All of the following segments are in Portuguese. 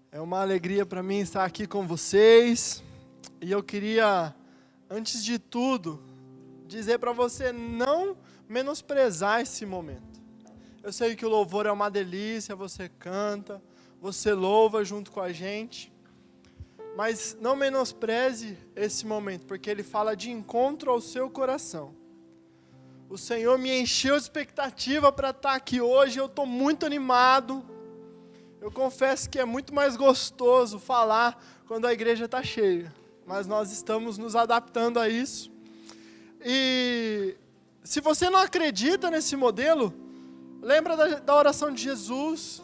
É uma alegria para mim estar aqui com vocês. E eu queria, antes de tudo, dizer para você não menosprezar esse momento. Eu sei que o louvor é uma delícia, você canta, você louva junto com a gente. Mas não menospreze esse momento, porque ele fala de encontro ao seu coração. O Senhor me encheu de expectativa para estar aqui hoje, eu estou muito animado. Eu confesso que é muito mais gostoso falar quando a igreja está cheia, mas nós estamos nos adaptando a isso. E se você não acredita nesse modelo, lembra da oração de Jesus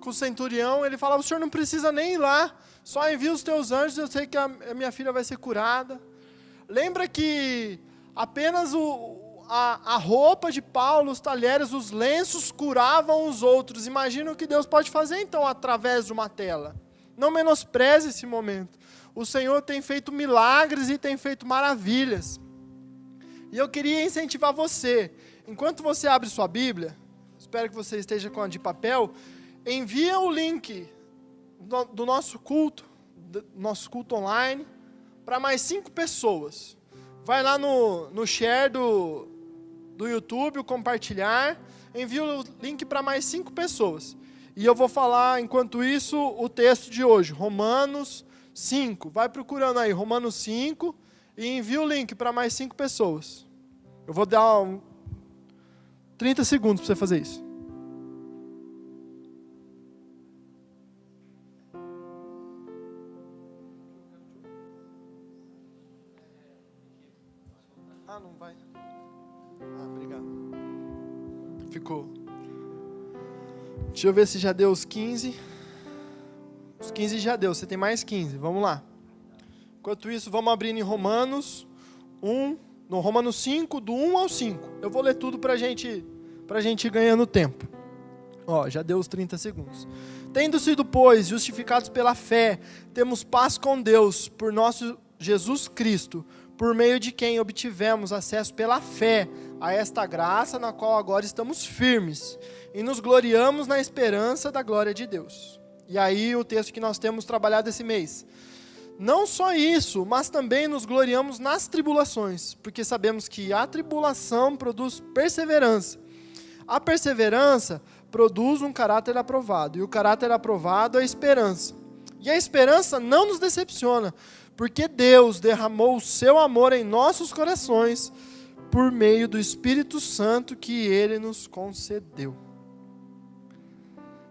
com o centurião. Ele falava: o senhor não precisa nem ir lá, só envia os teus anjos, eu sei que a minha filha vai ser curada. Lembra que apenas a roupa de Paulo, os talheres, os lenços curavam os outros. Imagina o que Deus pode fazer então através de uma tela. Não menospreze esse momento. O Senhor tem feito milagres e tem feito maravilhas. E eu queria incentivar você, enquanto você abre sua Bíblia, espero que você esteja com a de papel, envia o link do nosso culto online, para mais 5 pessoas. Vai lá no share do YouTube, o compartilhar, envia o link para mais 5 pessoas. E eu vou falar, enquanto isso, o texto de hoje, Romanos 5. Vai procurando aí, Romanos 5, e envia o link para mais 5 pessoas. Eu vou dar 30 segundos para você fazer isso. Não vai. Obrigado. Ficou. Deixa eu ver se já deu os 15. Os 15 já deu, você tem mais 15. Vamos lá. Enquanto isso, vamos abrir em Romanos 1, no Romanos 5, do 1 ao 5. Eu vou ler tudo pra gente ir ganhando tempo. Já deu os 30 segundos. Tendo sido, pois, justificados pela fé, temos paz com Deus, por nosso Jesus Cristo, por meio de quem obtivemos acesso pela fé a esta graça na qual agora estamos firmes e nos gloriamos na esperança da glória de Deus. E aí o texto que nós temos trabalhado esse mês. Não só isso, mas também nos gloriamos nas tribulações, porque sabemos que a tribulação produz perseverança. A perseverança produz um caráter aprovado, e o caráter aprovado é a esperança. E a esperança não nos decepciona, porque Deus derramou o seu amor em nossos corações por meio do Espírito Santo que Ele nos concedeu.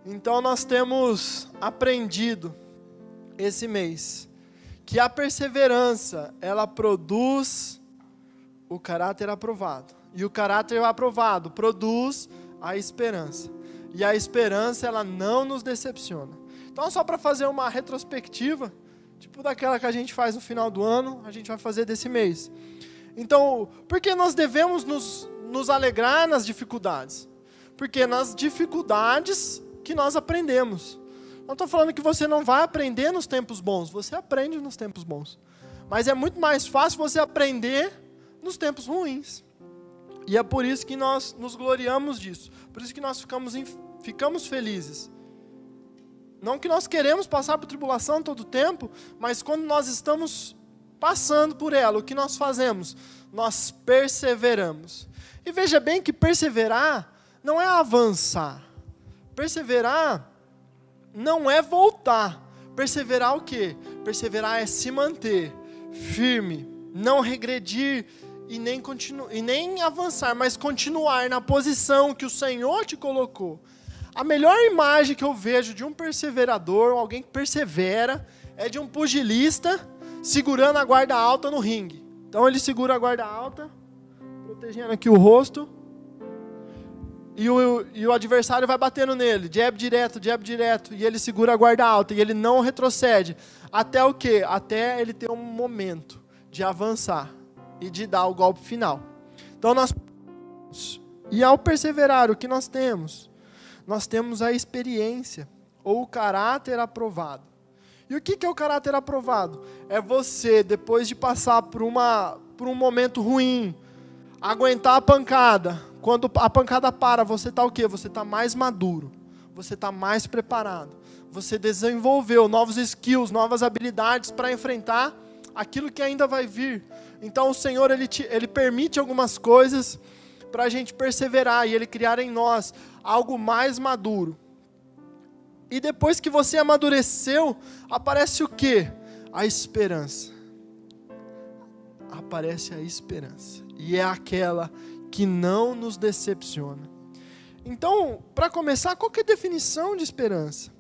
Então nós temos aprendido esse mês que a perseverança, ela produz o caráter aprovado. E o caráter aprovado produz a esperança. E a esperança, ela não nos decepciona. Então, só para fazer uma retrospectiva, tipo daquela que a gente faz no final do ano, a gente vai fazer desse mês. Então, por que nós devemos nos alegrar nas dificuldades? Porque nas dificuldades que nós aprendemos. Não estou falando que você não vai aprender nos tempos bons, você aprende nos tempos bons. Mas é muito mais fácil você aprender nos tempos ruins. E é por isso que nós nos gloriamos disso. Por isso que nós ficamos felizes. Não que nós queremos passar por tribulação todo o tempo, mas quando nós estamos passando por ela, o que nós fazemos? Nós perseveramos. E veja bem que perseverar não é avançar. Perseverar não é voltar. Perseverar o quê? Perseverar é se manter firme, não regredir e nem avançar, mas continuar na posição que o Senhor te colocou. A melhor imagem que eu vejo de um perseverador, alguém que persevera, é de um pugilista segurando a guarda alta no ringue. Então ele segura a guarda alta, protegendo aqui o rosto, e o adversário vai batendo nele, jab direto, e ele segura a guarda alta, e ele não retrocede. Até o quê? Até ele ter um momento de avançar e de dar o golpe final. Então e ao perseverar, o que nós temos? Nós temos a experiência, ou o caráter aprovado. E o que é o caráter aprovado? É você, depois de passar por um momento ruim, aguentar a pancada. Quando a pancada para, você está o quê? Você está mais maduro, você está mais preparado, você desenvolveu novos skills, novas habilidades para enfrentar aquilo que ainda vai vir. Então o Senhor, Ele permite algumas coisas para a gente perseverar e Ele criar em nós algo mais maduro. E depois que você amadureceu, aparece o quê? A esperança. Aparece a esperança. E é aquela que não nos decepciona. Então, para começar, qual que é a definição de esperança?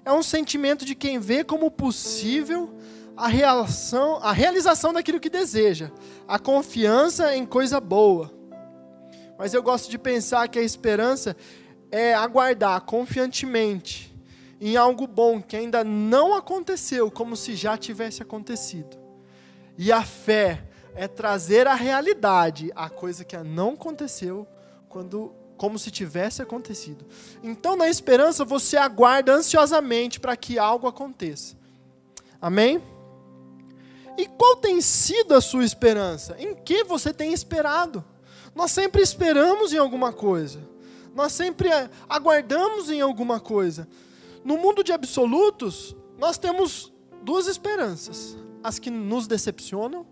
É um sentimento de quem vê como possível a realização daquilo que deseja, a confiança em coisa boa. Mas eu gosto de pensar que a esperança é aguardar confiantemente em algo bom que ainda não aconteceu, como se já tivesse acontecido. E a fé é trazer à realidade a coisa que não aconteceu, como se tivesse acontecido. Então, na esperança, você aguarda ansiosamente para que algo aconteça. Amém? E qual tem sido a sua esperança? Em que você tem esperado? Nós sempre esperamos em alguma coisa. Nós sempre aguardamos em alguma coisa. No mundo de absolutos, nós temos duas esperanças. As que nos decepcionam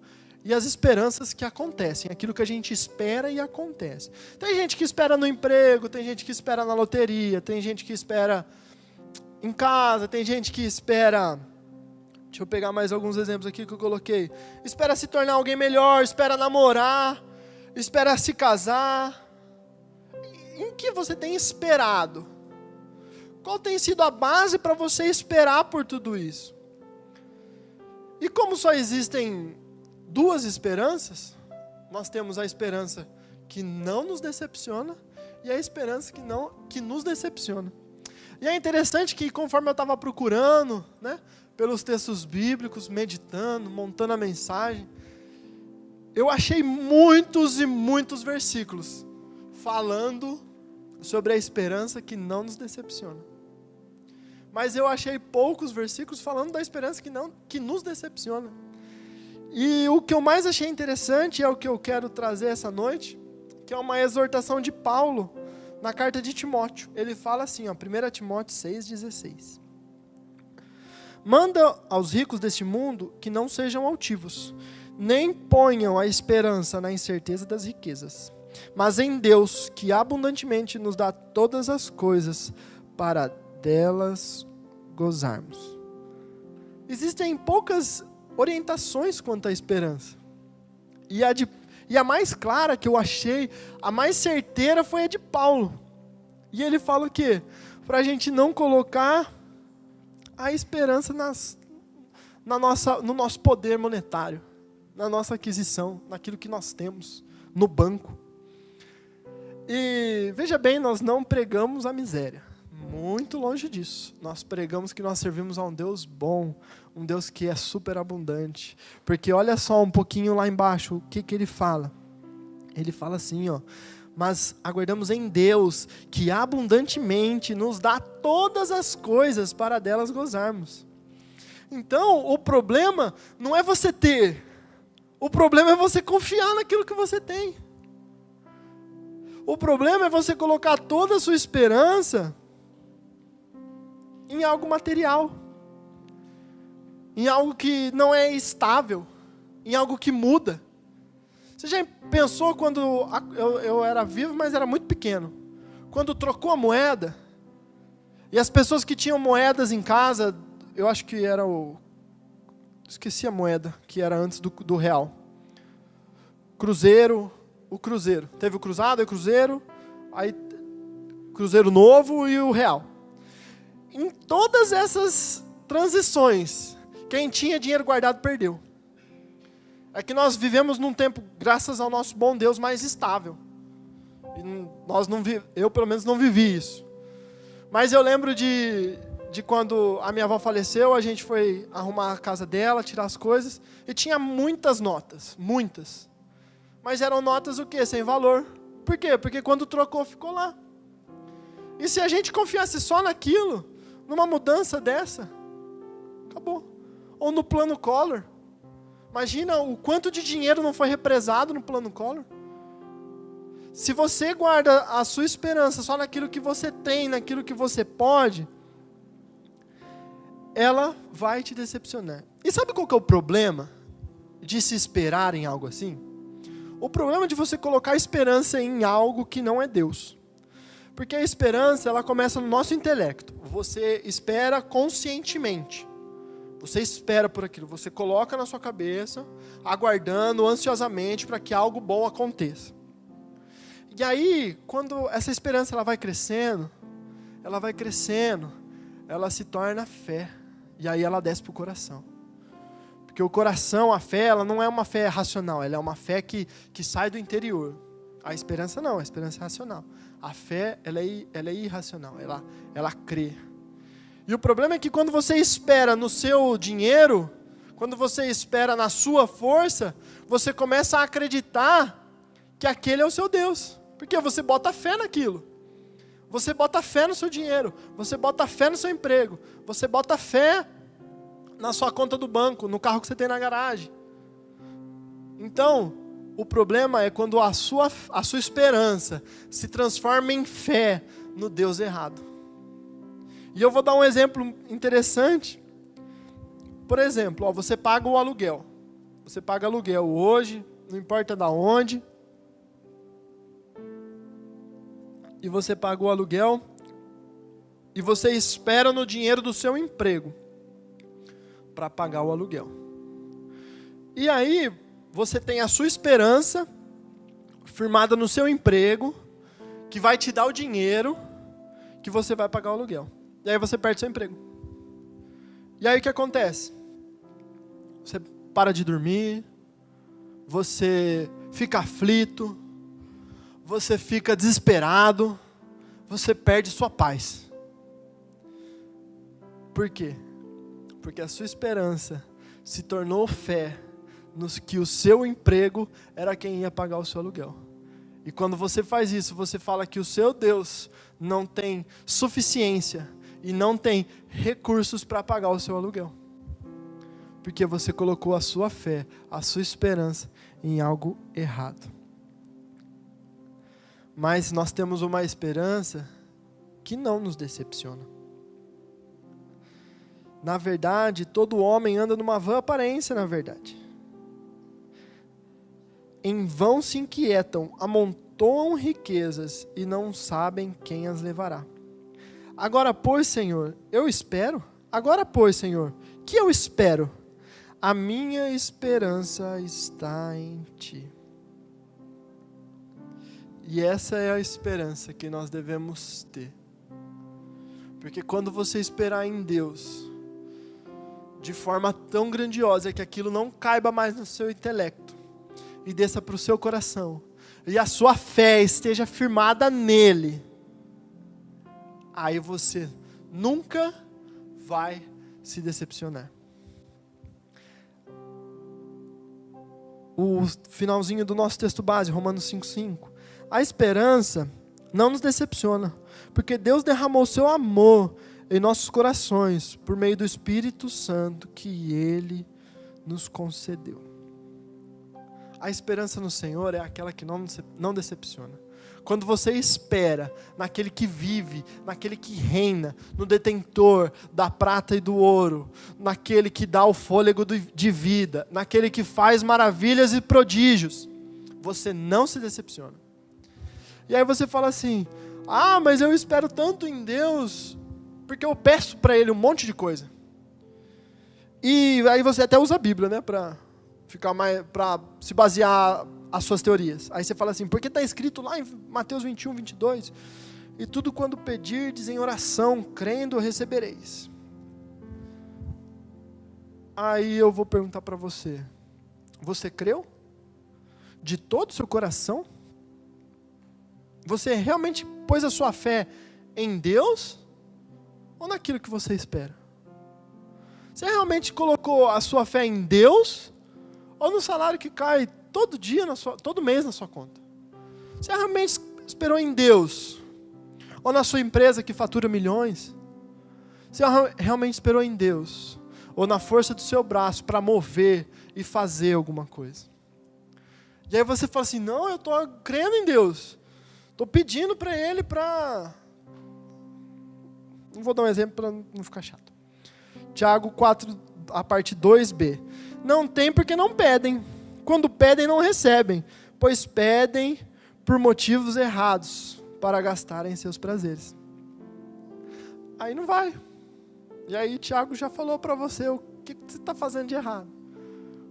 e as esperanças que acontecem. Aquilo que a gente espera e acontece. Tem gente que espera no emprego, tem gente que espera na loteria, tem gente que espera em casa, tem gente que espera... Deixa eu pegar mais alguns exemplos aqui que eu coloquei. Espera se tornar alguém melhor, espera namorar, espera se casar. Em que você tem esperado? Qual tem sido a base para você esperar por tudo isso? E como só existem duas esperanças, nós temos a esperança que não nos decepciona e a esperança que nos decepciona. E é interessante que conforme eu estava procurando, né, pelos textos bíblicos, meditando, montando a mensagem, eu achei muitos e muitos versículos falando sobre a esperança que não nos decepciona. Mas eu achei poucos versículos falando da esperança que nos decepciona. E o que eu mais achei interessante é o que eu quero trazer essa noite, que é uma exortação de Paulo na carta de Timóteo. Ele fala assim, 1 Timóteo 6,16. Manda aos ricos deste mundo que não sejam altivos, nem ponham a esperança na incerteza das riquezas, mas em Deus, que abundantemente nos dá todas as coisas para delas gozarmos. Existem poucas orientações quanto à esperança. E a mais clara que eu achei, a mais certeira foi a de Paulo. E ele fala o quê? Para a gente não colocar a esperança no nosso poder monetário, na nossa aquisição, naquilo que nós temos, no banco. E veja bem, nós não pregamos a miséria. Muito longe disso. Nós pregamos que nós servimos a um Deus bom, um Deus que é super abundante. Porque olha só um pouquinho lá embaixo, o que ele fala? Ele fala assim, mas aguardamos em Deus, que abundantemente nos dá todas as coisas para delas gozarmos. Então, o problema não é você ter, o problema é você confiar naquilo que você tem. O problema é você colocar toda a sua esperança em algo material, em algo que não é estável, em algo que muda. Você já pensou quando eu era vivo, mas era muito pequeno, quando trocou a moeda, e as pessoas que tinham moedas em casa, eu acho que era esqueci a moeda, que era antes do real, o cruzeiro, teve o cruzado e o cruzeiro, aí cruzeiro novo e o real. Em todas essas transições, quem tinha dinheiro guardado perdeu. É que nós vivemos num tempo, graças ao nosso bom Deus, mais estável. E eu pelo menos não vivi isso. Mas eu lembro de quando a minha avó faleceu, a gente foi arrumar a casa dela, tirar as coisas, e tinha muitas notas, muitas. Mas eram notas o quê? Sem valor. Por quê? Porque quando trocou, ficou lá. E se a gente confiasse só naquilo, numa mudança dessa, acabou. Ou no plano Collor. Imagina o quanto de dinheiro não foi represado no plano Collor. Se você guarda a sua esperança só naquilo que você tem, naquilo que você pode, ela vai te decepcionar. E sabe qual que é o problema de se esperar em algo assim? O problema de você colocar esperança em algo que não é Deus. Porque a esperança, ela começa no nosso intelecto. Você espera conscientemente. Você espera por aquilo. Você coloca na sua cabeça, aguardando ansiosamente para que algo bom aconteça. E aí, quando essa esperança ela vai crescendo, ela se torna fé. E aí ela desce para o coração. Porque o coração, a fé, ela não é uma fé racional, ela é uma fé que sai do interior. A esperança não, a esperança é racional. A fé, ela é irracional, ela crê. E o problema é que quando você espera no seu dinheiro, quando você espera na sua força, você começa a acreditar que aquele é o seu Deus. Porque você bota fé naquilo. Você bota fé no seu dinheiro, você bota fé no seu emprego, você bota fé na sua conta do banco, no carro que você tem na garagem. Então, o problema é quando a sua esperança se transforma em fé no Deus errado. E eu vou dar um exemplo interessante. Por exemplo, você paga o aluguel. Você paga aluguel hoje, não importa de onde. E você paga o aluguel e você espera no dinheiro do seu emprego para pagar o aluguel. E aí, você tem a sua esperança firmada no seu emprego, que vai te dar o dinheiro que você vai pagar o aluguel. E aí você perde seu emprego. E aí o que acontece? Você para de dormir, você fica aflito, você fica desesperado, você perde sua paz. Por quê? Porque a sua esperança se tornou fé nos que o seu emprego era quem ia pagar o seu aluguel. E quando você faz isso, você fala que o seu Deus não tem suficiência e não tem recursos para pagar o seu aluguel. Porque você colocou a sua fé, a sua esperança em algo errado. Mas nós temos uma esperança que não nos decepciona. Na verdade, todo homem anda numa vã aparência, na verdade. Em vão se inquietam, amontoam riquezas e não sabem quem as levará. Agora, pois, Senhor, eu espero. Agora, pois, Senhor, que eu espero? A minha esperança está em Ti. E essa é a esperança que nós devemos ter. Porque quando você esperar em Deus, de forma tão grandiosa que aquilo não caiba mais no seu intelecto, e desça para o seu coração, e a sua fé esteja firmada nele, aí você nunca vai se decepcionar. O finalzinho do nosso texto base, Romanos 5:5. A esperança não nos decepciona, porque Deus derramou o seu amor em nossos corações, por meio do Espírito Santo que Ele nos concedeu. A esperança no Senhor é aquela que não decepciona. Quando você espera naquele que vive, naquele que reina, no detentor da prata e do ouro, naquele que dá o fôlego de vida, naquele que faz maravilhas e prodígios, você não se decepciona. E aí você fala assim, mas eu espero tanto em Deus, porque eu peço para Ele um monte de coisa. E aí você até usa a Bíblia, né, para se basear as suas teorias. Aí você fala assim, porque está escrito lá em Mateus 21:22, e tudo quando pedirdes em oração, crendo, recebereis. Aí eu vou perguntar para você, você creu? De todo o seu coração? Você realmente pôs a sua fé em Deus? Ou naquilo que você espera? Você realmente colocou a sua fé em Deus? Ou no salário que cai todo dia, todo mês na sua conta? Você realmente esperou em Deus? Ou na sua empresa que fatura milhões? Você realmente esperou em Deus? Ou na força do seu braço para mover e fazer alguma coisa? E aí você fala assim, não, eu estou crendo em Deus. Estou pedindo para Ele para... Não vou dar um exemplo para não ficar chato. Tiago 4, a parte 2b. Não tem porque não pedem. Quando pedem, não recebem, pois pedem por motivos errados, para gastarem seus prazeres. Aí não vai. E aí Tiago já falou para você o que você está fazendo de errado.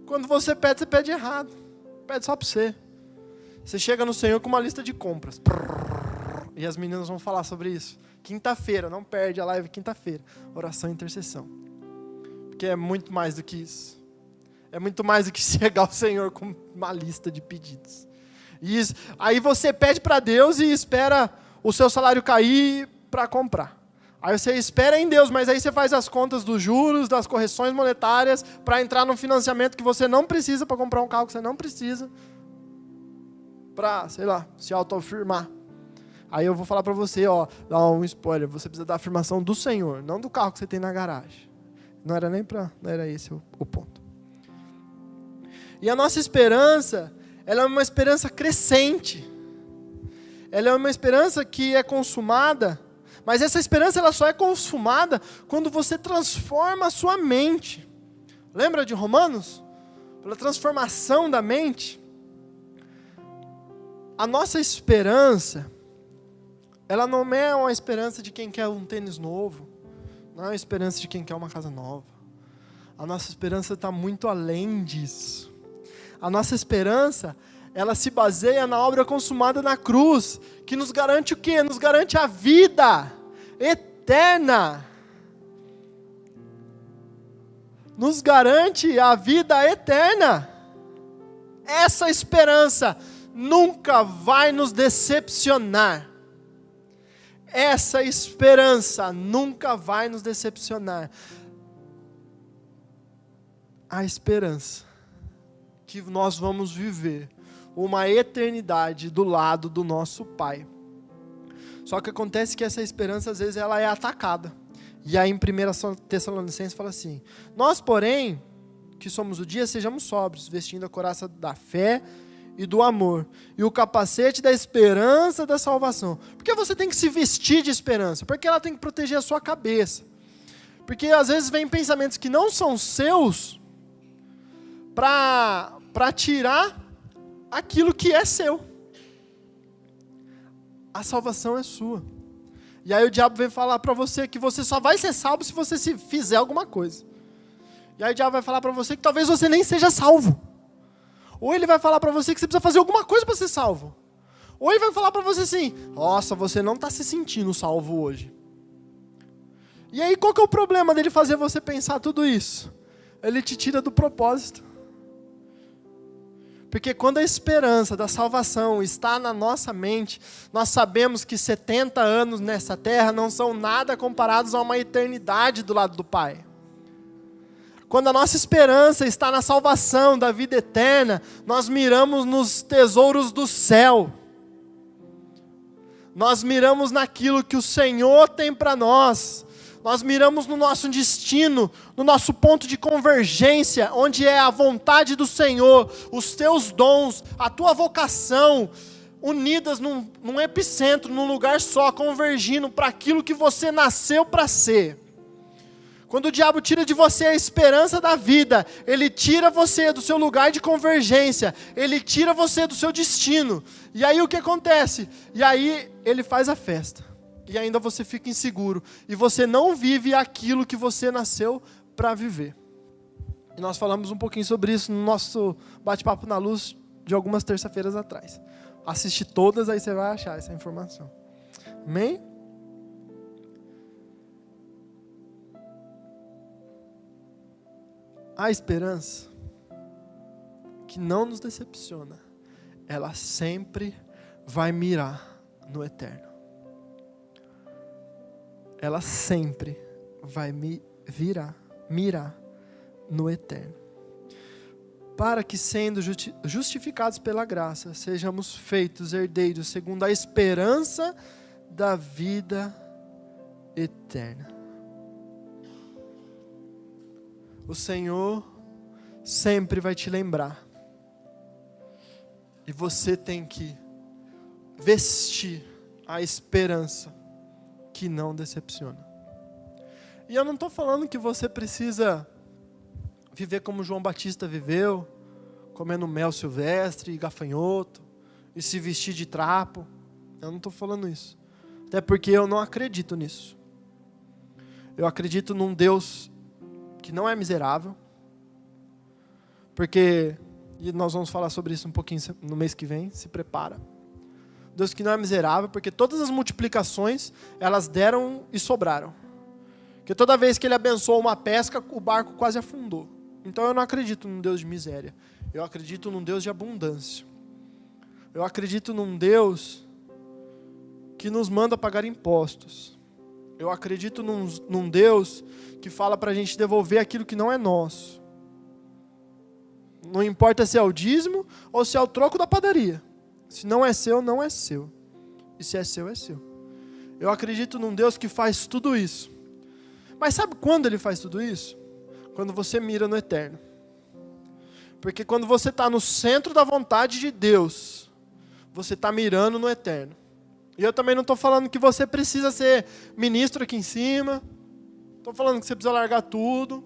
Quando você pede errado. Pede só para você. Você chega no Senhor com uma lista de compras. E as meninas vão falar sobre isso. Quinta-feira, não perde a live quinta-feira. Oração e intercessão. Porque é muito mais do que isso. É muito mais do que chegar ao Senhor com uma lista de pedidos. E isso, aí você pede para Deus e espera o seu salário cair para comprar. Aí você espera em Deus, mas aí você faz as contas dos juros, das correções monetárias, para entrar num financiamento que você não precisa, para comprar um carro que você não precisa, para, sei lá, se autoafirmar. Aí eu vou falar para você, dar um spoiler, você precisa da afirmação do Senhor, não do carro que você tem na garagem. Não era esse o ponto. E a nossa esperança, ela é uma esperança crescente. Ela é uma esperança que é consumada, mas essa esperança ela só é consumada quando você transforma a sua mente. Lembra de Romanos? Pela transformação da mente. A nossa esperança, ela não é uma esperança de quem quer um tênis novo. Não é uma esperança de quem quer uma casa nova. A nossa esperança está muito além disso. A nossa esperança, ela se baseia na obra consumada na cruz, que nos garante o quê? Nos garante a vida eterna. Nos garante a vida eterna. Essa esperança nunca vai nos decepcionar. Essa esperança nunca vai nos decepcionar. A esperança que nós vamos viver uma eternidade do lado do nosso Pai. Só que acontece que essa esperança, às vezes, ela é atacada. E aí, em 1 Tessalonicenses, fala assim: nós, porém, que somos o dia, sejamos sóbrios, vestindo a couraça da fé e do amor, e o capacete da esperança da salvação. Por que você tem que se vestir de esperança? Porque ela tem que proteger a sua cabeça. Porque, às vezes, vem pensamentos que não são seus para tirar aquilo que é seu. A salvação é sua. E aí o diabo vem falar para você que você só vai ser salvo se você se fizer alguma coisa. E aí o diabo vai falar para você que talvez você nem seja salvo. Ou ele vai falar para você que você precisa fazer alguma coisa para ser salvo. Ou ele vai falar para você assim: nossa, você não está se sentindo salvo hoje. E aí qual que é o problema dele fazer você pensar tudo isso? Ele te tira do propósito. Porque quando a esperança da salvação está na nossa mente, nós sabemos que 70 anos nessa terra não são nada comparados a uma eternidade do lado do Pai. Quando a nossa esperança está na salvação da vida eterna, nós miramos nos tesouros do céu. Nós miramos naquilo que o Senhor tem para nós. Nós miramos no nosso destino, no nosso ponto de convergência, onde é a vontade do Senhor, os teus dons, a tua vocação, unidas num epicentro, num lugar só, convergindo para aquilo que você nasceu para ser. Quando o diabo tira de você a esperança da vida, ele tira você do seu lugar de convergência, ele tira você do seu destino. E aí o que acontece? E aí ele faz a festa. E ainda você fica inseguro. E você não vive aquilo que você nasceu para viver. E nós falamos um pouquinho sobre isso no nosso bate-papo na luz de algumas terça-feiras atrás. Assiste todas, aí você vai achar essa informação. Amém? A esperança que não nos decepciona, ela sempre vai mirar no eterno. Ela sempre vai mirar no eterno. Para que, sendo justificados pela graça, sejamos feitos herdeiros segundo a esperança da vida eterna. O Senhor sempre vai te lembrar. E você tem que vestir a esperança que não decepciona. E eu não estou falando que você precisa viver como João Batista viveu, comendo mel silvestre e gafanhoto, e se vestir de trapo. Eu não estou falando isso. Até porque eu não acredito nisso. Eu acredito num Deus que não é miserável. Porque, e nós vamos falar sobre isso um pouquinho no mês que vem, se prepara. Deus que não é miserável, porque todas as multiplicações, elas deram e sobraram. Porque toda vez que ele abençoou uma pesca, o barco quase afundou. Então eu não acredito num Deus de miséria. Eu acredito num Deus de abundância. Eu acredito num Deus que nos manda pagar impostos. Eu acredito num Deus que fala para a gente devolver aquilo que não é nosso. Não importa se é o dízimo ou se é o troco da padaria. Se não é seu, não é seu. E se é seu, é seu. Eu acredito num Deus que faz tudo isso. Mas sabe quando Ele faz tudo isso? Quando você mira no eterno. Porque quando você está no centro da vontade de Deus, você está mirando no eterno. E eu também não estou falando que você precisa ser ministro aqui em cima. Estou falando que você precisa largar tudo.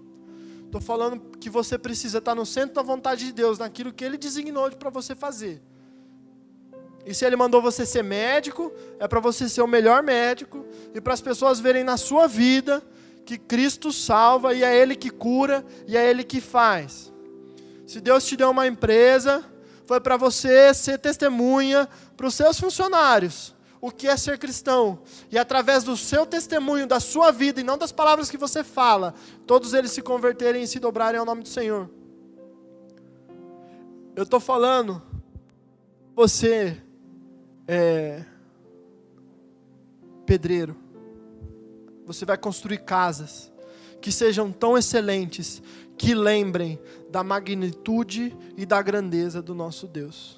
Estou falando que você precisa estar no centro da vontade de Deus, naquilo que Ele designou para você fazer. E se Ele mandou você ser médico, é para você ser o melhor médico, e para as pessoas verem na sua vida que Cristo salva, e é Ele que cura, e é Ele que faz. Se Deus te deu uma empresa, foi para você ser testemunha para os seus funcionários, o que é ser cristão. E através do seu testemunho, da sua vida, e não das palavras que você fala, todos eles se converterem e se dobrarem ao nome do Senhor. Eu estou falando, você pedreiro, você vai construir casas que sejam tão excelentes, que lembrem da magnitude e da grandeza do nosso Deus.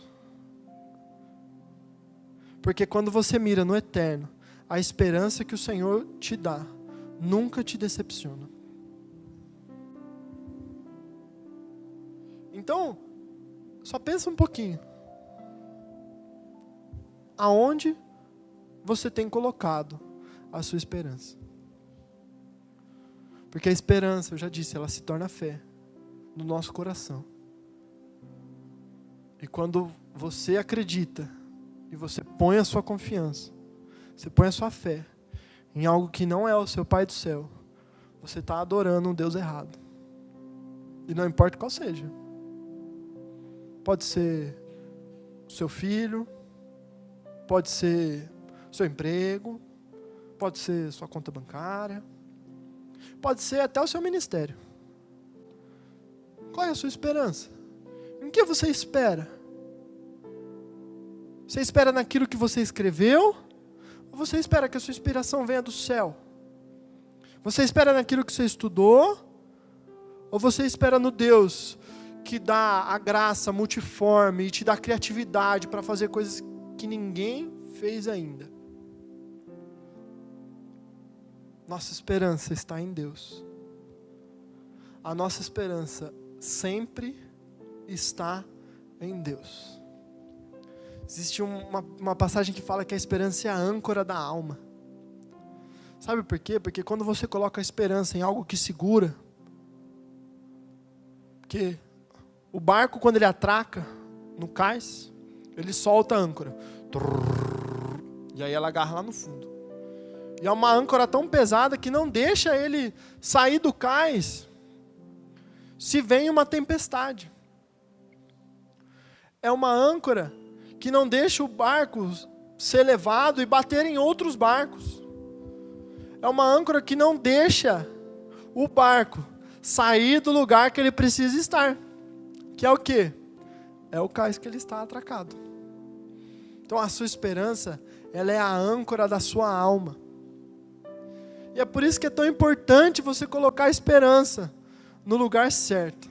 Porque quando você mira no eterno, a esperança que o Senhor te dá nunca te decepciona. Então, só pensa um pouquinho. Aonde você tem colocado a sua esperança? Porque a esperança, eu já disse, ela se torna fé no nosso coração. E quando você acredita e você põe a sua confiança, você põe a sua fé em algo que não é o seu Pai do céu, você está adorando um Deus errado. E não importa qual seja. Pode ser o seu filho, pode ser seu emprego, pode ser sua conta bancária, pode ser até o seu ministério. Qual é a sua esperança? Em que você espera? Você espera naquilo que você escreveu? Ou você espera que a sua inspiração venha do céu? Você espera naquilo que você estudou? Ou você espera no Deus que dá a graça multiforme e te dá criatividade para fazer coisas que ninguém fez ainda? Nossa esperança está em Deus. A nossa esperança sempre está em Deus. Existe uma passagem que fala que a esperança é a âncora da alma. Sabe por quê? Porque quando você coloca a esperança em algo que segura, porque o barco, quando ele atraca no cais, ele solta a âncora. E aí ela agarra lá no fundo. E é uma âncora tão pesada que não deixa ele sair do cais se vem uma tempestade. É uma âncora que não deixa o barco ser levado e bater em outros barcos. É uma âncora que não deixa o barco sair do lugar que ele precisa estar. Que é o quê? É o cais que ele está atracado. Então a sua esperança, ela é a âncora da sua alma. E é por isso que é tão importante você colocar a esperança no lugar certo.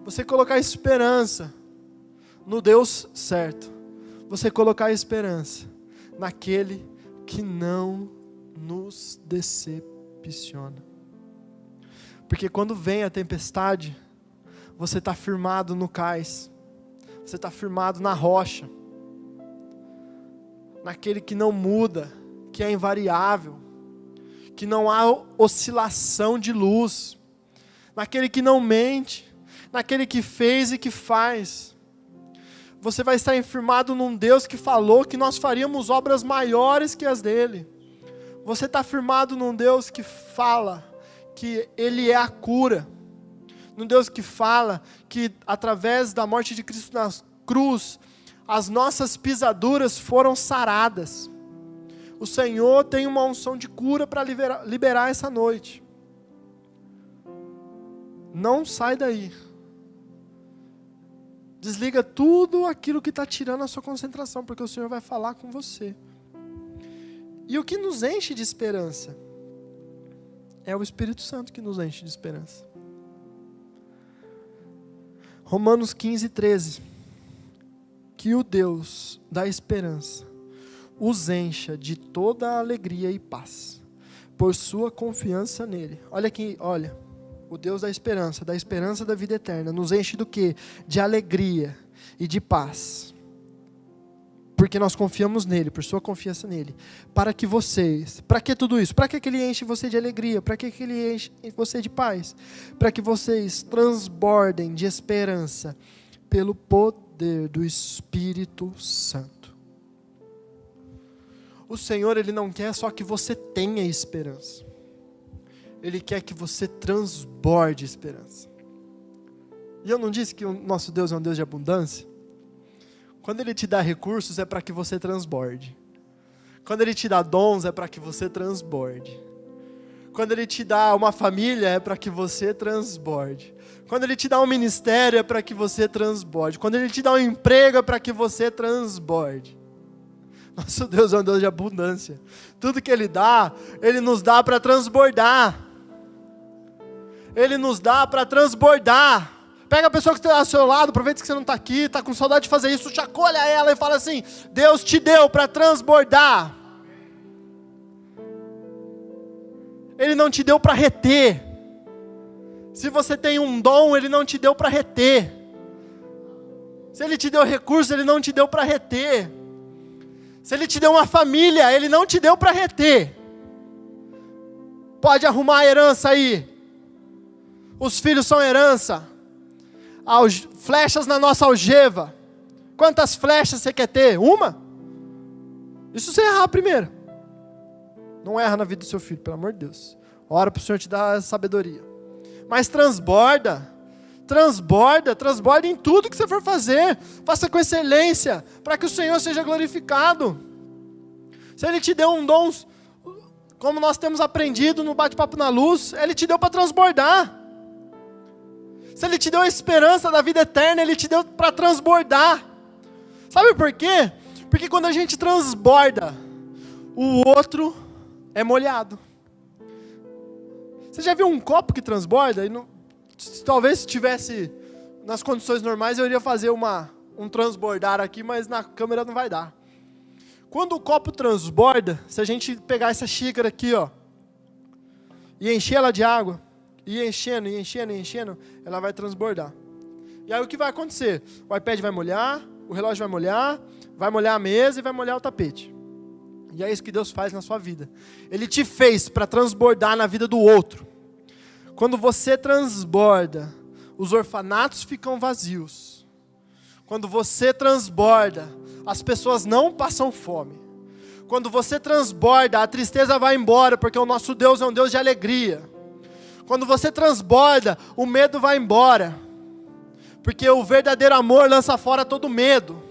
Você colocar a esperança no Deus certo. Você colocar a esperança naquele que não nos decepciona. Porque quando vem a tempestade, você está firmado no cais. Você está firmado na rocha. Naquele que não muda, que é invariável, que não há oscilação de luz, naquele que não mente, naquele que fez e que faz. Você vai estar firmado num Deus que falou que nós faríamos obras maiores que as dele. Você está firmado num Deus que fala que Ele é a cura. Num Deus que fala que através da morte de Cristo na cruz, as nossas pisaduras foram saradas. O Senhor tem uma unção de cura para liberar essa noite. Não sai daí. Desliga tudo aquilo que está tirando a sua concentração, porque o Senhor vai falar com você. E o que nos enche de esperança é o Espírito Santo que nos enche de esperança. Romanos 15:13. Que o Deus da esperança os encha de toda a alegria e paz, por sua confiança nele. Olha aqui, olha. O Deus da esperança da vida eterna, nos enche do quê? De alegria e de paz. Porque nós confiamos nele, por sua confiança nele. Para que vocês, para que tudo isso? Para que ele enche você de alegria? Para que ele enche você de paz? Para que vocês transbordem de esperança pelo poder do Espírito Santo. O Senhor, Ele não quer só que você tenha esperança. Ele quer que você transborde esperança. E eu não disse que o nosso Deus é um Deus de abundância? Quando Ele te dá recursos, é para que você transborde. Quando Ele te dá dons, é para que você transborde. Quando Ele te dá uma família, é para que você transborde. Quando Ele te dá um ministério, é para que você transborde. Quando Ele te dá um emprego, é para que você transborde. Nosso Deus é um Deus de abundância. Tudo que Ele dá, Ele nos dá para transbordar. Ele nos dá para transbordar. Pega a pessoa que está ao seu lado, aproveita que você não está aqui, está com saudade de fazer isso, chacoalha ela e fala assim: Deus te deu para transbordar. Ele não te deu para reter. Se você tem um dom, Ele não te deu para reter. Se Ele te deu recurso, Ele não te deu para reter. Se Ele te deu uma família, Ele não te deu para reter. Pode arrumar a herança aí. Os filhos são herança. Flechas na nossa algeva. Quantas flechas você quer ter? Uma? Isso você errar primeiro. Não erra na vida do seu filho, pelo amor de Deus. Ora para o Senhor te dar sabedoria. Mas transborda em tudo que você for fazer. Faça com excelência, para que o Senhor seja glorificado. Se Ele te deu um dom, como nós temos aprendido no bate-papo na luz, Ele te deu para transbordar. Se Ele te deu a esperança da vida eterna, Ele te deu para transbordar. Sabe por quê? Porque quando a gente transborda, o outro é molhado. Você já viu um copo que transborda? Talvez se estivesse nas condições normais, eu iria fazer um transbordar aqui, mas na câmera não vai dar. Quando o copo transborda, se a gente pegar essa xícara aqui, ó, e encher ela de água, e enchendo, ela vai transbordar. E aí o que vai acontecer? O iPad vai molhar, o relógio vai molhar a mesa e vai molhar o tapete. E é isso que Deus faz na sua vida. Ele te fez para transbordar na vida do outro. Quando você transborda, os orfanatos ficam vazios. Quando você transborda, as pessoas não passam fome. Quando você transborda, a tristeza vai embora, porque o nosso Deus é um Deus de alegria. Quando você transborda, o medo vai embora, porque o verdadeiro amor lança fora todo medo.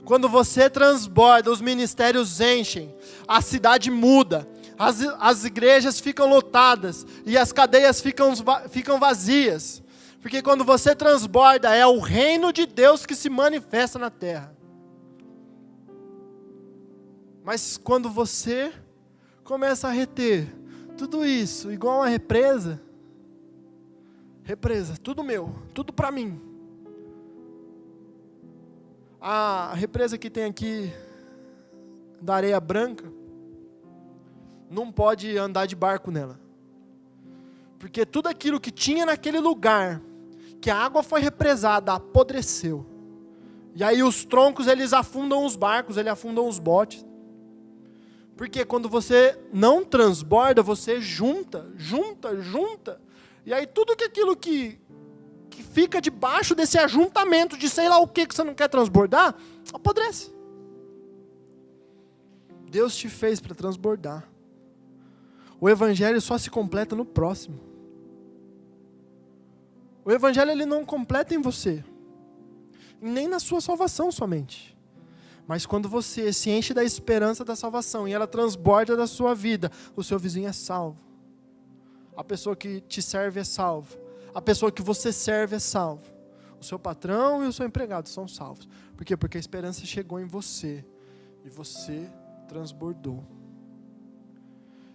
Quando você transborda, os ministérios enchem, a cidade muda, as igrejas ficam lotadas e as cadeias ficam vazias. Porque quando você transborda, é o reino de Deus que se manifesta na terra. Mas quando você começa a reter tudo isso, igual uma represa, tudo meu, tudo para mim. A represa que tem aqui da areia branca, não pode andar de barco nela. Porque tudo aquilo que tinha naquele lugar, que a água foi represada, apodreceu. E aí os troncos, eles afundam os barcos, eles afundam os botes. Porque quando você não transborda, você junta. E aí tudo aquilo que fica debaixo desse ajuntamento de sei lá o que você não quer transbordar, apodrece. Deus te fez para transbordar. O evangelho só se completa no próximo. O evangelho ele não completa em você, nem na sua salvação somente. Mas quando você se enche da esperança da salvação e ela transborda da sua vida, o seu vizinho é salvo. A pessoa que te serve é salva. A pessoa que você serve é salva. O seu patrão e o seu empregado são salvos. Por quê? Porque a esperança chegou em você e você transbordou.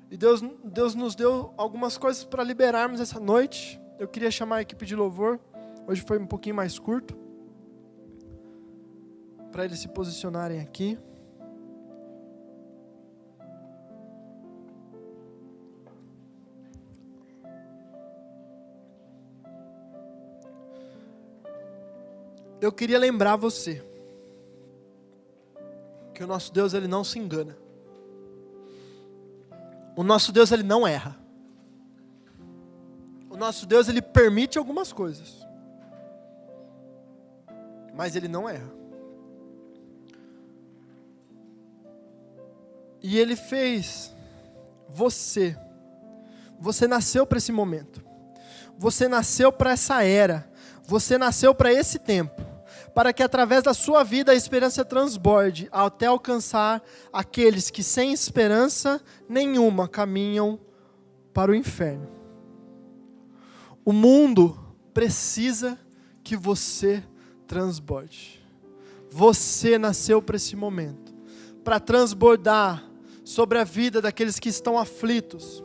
E Deus nos deu algumas coisas para liberarmos essa noite. Eu queria chamar a equipe de louvor. Hoje foi um pouquinho mais curto, para eles se posicionarem aqui. Eu queria lembrar você que o nosso Deus ele não se engana. O nosso Deus ele não erra. O nosso Deus ele permite algumas coisas, mas ele não erra. E ele fez você. Você nasceu para esse momento. Você nasceu para essa era. Você nasceu para esse tempo. Para que através da sua vida a esperança transborde até alcançar aqueles que sem esperança nenhuma caminham para o inferno. O mundo precisa que você transborde. Você nasceu para esse momento. Para transbordar sobre a vida daqueles que estão aflitos.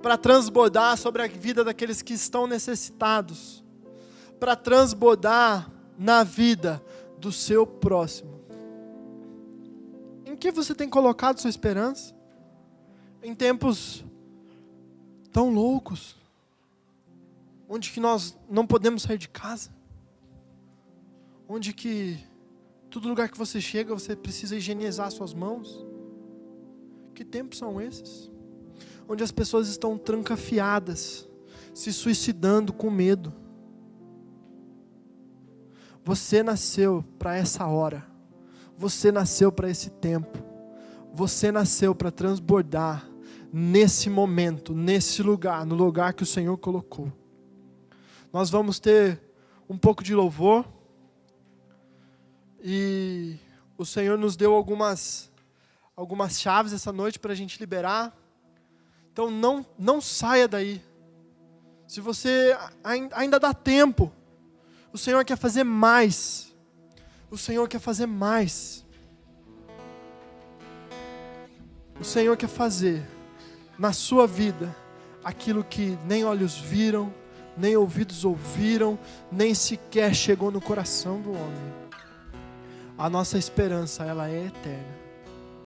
Para transbordar sobre a vida daqueles que estão necessitados. Para transbordar na vida do seu próximo. Em que você tem colocado sua esperança? Em tempos tão loucos, onde que nós não podemos sair de casa, onde que todo lugar que você chega você precisa higienizar suas mãos. Que tempos são esses? Onde as pessoas estão trancafiadas, se suicidando com medo. Você nasceu para essa hora. Você nasceu para esse tempo. Você nasceu para transbordar nesse momento, nesse lugar, no lugar que o Senhor colocou. Nós vamos ter um pouco de louvor. E o Senhor nos deu algumas chaves essa noite para a gente liberar. Então não saia daí. Se você ainda dá tempo. O Senhor quer fazer mais. O Senhor quer fazer mais. O Senhor quer fazer na sua vida aquilo que nem olhos viram, nem ouvidos ouviram, nem sequer chegou no coração do homem. A nossa esperança, ela é eterna.